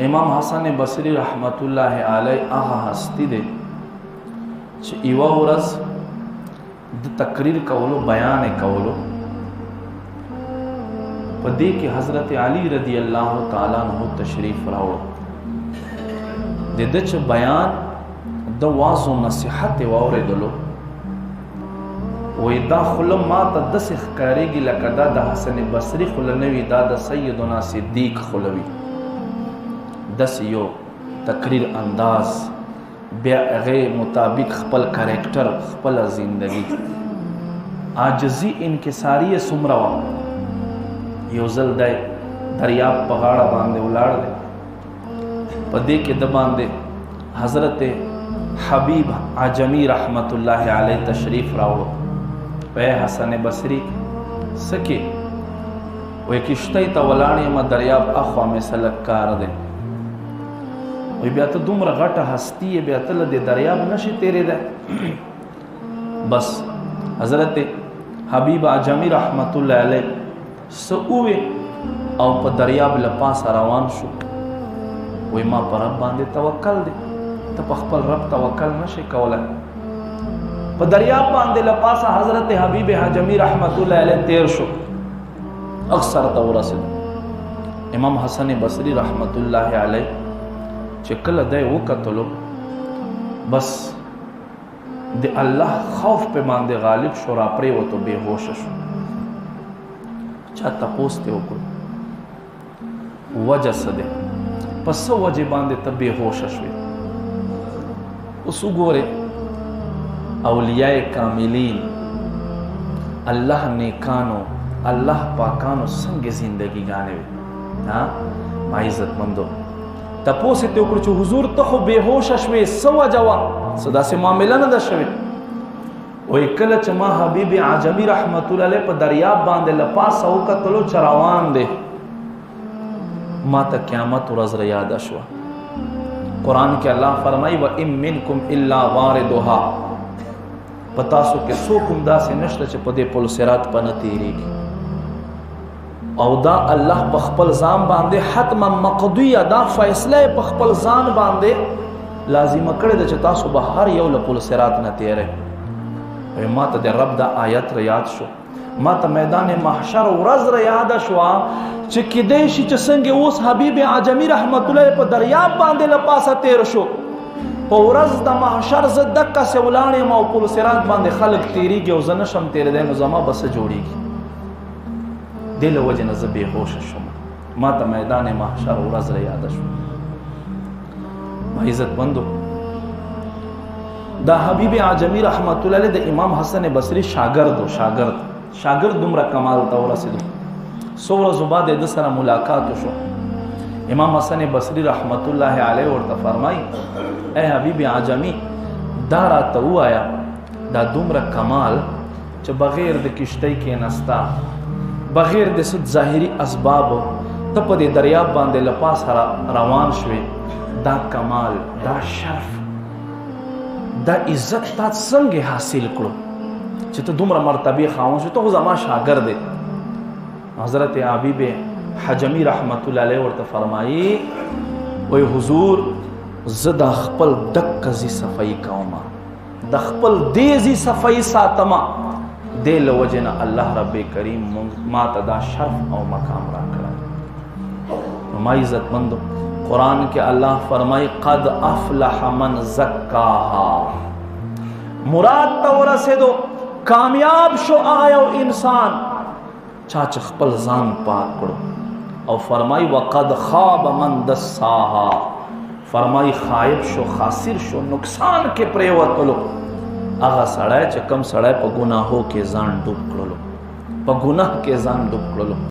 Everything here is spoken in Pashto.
امام حسن بصری رحمت الله علیه هغه هستی دی چې یوه ورځ د تقریر کولو بیان کولو په دې کې حضرت علی رضی الله تعالی عنہ تشریف راوړ د دې چې بیان د واعظ او نصیحت واوریدلو وې دا خلم ما ته د سخ کاریږي لکه دا د حسن بصری خلنوي دا د سیدنا صدیق خلوي دس یو تقریر انداز بیا هغه مطابق خپل کریکٹر خپل زندگی عاجزی انکساری سمرا یو ځل د دریاب په غاړه باندې ولاړ دی په دې کې د باندې حضرت حبیب عجمی رحمت الله علیه تشریف راوړو په حسن بصری سکه وې کشته ته ولاړې ما دریاب اخوا مې سلک کار دی وی بیا ته دومره غټه هستی بیا ته د دریاب نشي تیرې ده بس حضرت حبیب عجمی رحمت الله علیه سووي او په دریاب لپاس روان شو وی ما پر رب باندې توکل دی ته په خپل رب توکل نشي کولای په دریاب باندې لپاس حضرت حبیب عجمی رحمت الله علیه تیر شو اکثر ته ورسید امام حسن بصری رحمت الله علیه چې کله دی وکتلو بس د الله خوف په باندې غالب شو را پرې وته بے هوش شو چا تاسو ته وکړو وجه څه ده پس وجه باندې ته بے هوش شوې اوس وګوره اولیاء کاملین الله نیکانو الله پاکانو څنګه زندگی غانې ها ما عزت مندو تپوس ته وکړو چې حضور ته خو بے هوش شوې سو جوا صدا سي معاملې نه ده شوې وې کله چې ما حبیب عجمی رحمت الله علیه په دریاب باندې لپاس او کتلو چروان دي ما ته قیامت ورځ را یاد شو قران کې الله فرمایي و ام منکم الا واردها پتا سو کې سو کوم داسې نشته چې په دې پل صراط پنه تیریږي او دا الله په خپل ځان باندې حتما مقضیه دا فیصله په خپل ځان باندې لازم کړی د چې تاسو به هر یو له پل صراط نه تیرې ما ته د رب دا آیت را یاد شو ما ته میدان محشر ورځ را یاد شو چې کدی شي چې څنګه اوس حبیب عجمی رحمت الله په دریاب باندې لپاسه تیر شو په ورځ د محشر ز دکه سولانې ما په صراط باندې خلق تیریږي او زنه شم تیر دې نو زما بس جوړیږي دل وجه نه زه بے هوش شوم ما ته میدان محشر ورځ را یاد شو عزت مندو دا حبیب عجمی رحمت الله علیه د امام حسن بصری شاگرد دومره کمال ته ورسېدو څو ورځې بعد د سره ملاقات شو امام حسن بصری رحمت الله علیه ورته فرمایي اے حبیب عجمی دا راته وایا دا دومره کمال چې بغیر د کشتۍ کې نستا بغیر د څه ظاهري اسباب ته په دې دریاب باندې لپاس روان شوې دا کمال دا شرف دا عزت تا څنګه حاصل کړو چې ته دومره مرتبه خاوند شو ته زما شاګرد دی حضرت حبیب حجمی رحمت الله علیه ورته فرمایي وای حضور زدا خپل دکزي صفائی کوما د خپل دیزي صفائی ساتما دل وجنا الله رب کریم ما ته دا شرف او مقام را کړل ما عزت مند قران کې الله فرمای قد افلح من زکاها مراد ته ورسېدو کامیاب شو آیا انسان چا چې خپل ځان پاک کړو او فرمای وقد خاب من دساها فرمای خائب شو خاسر شو نقصان کې پریوتلو هغه سړی چې کم سړی په ګناهو کې ځان ډوب کړلو په ګناه کې ځان ډوب کړلو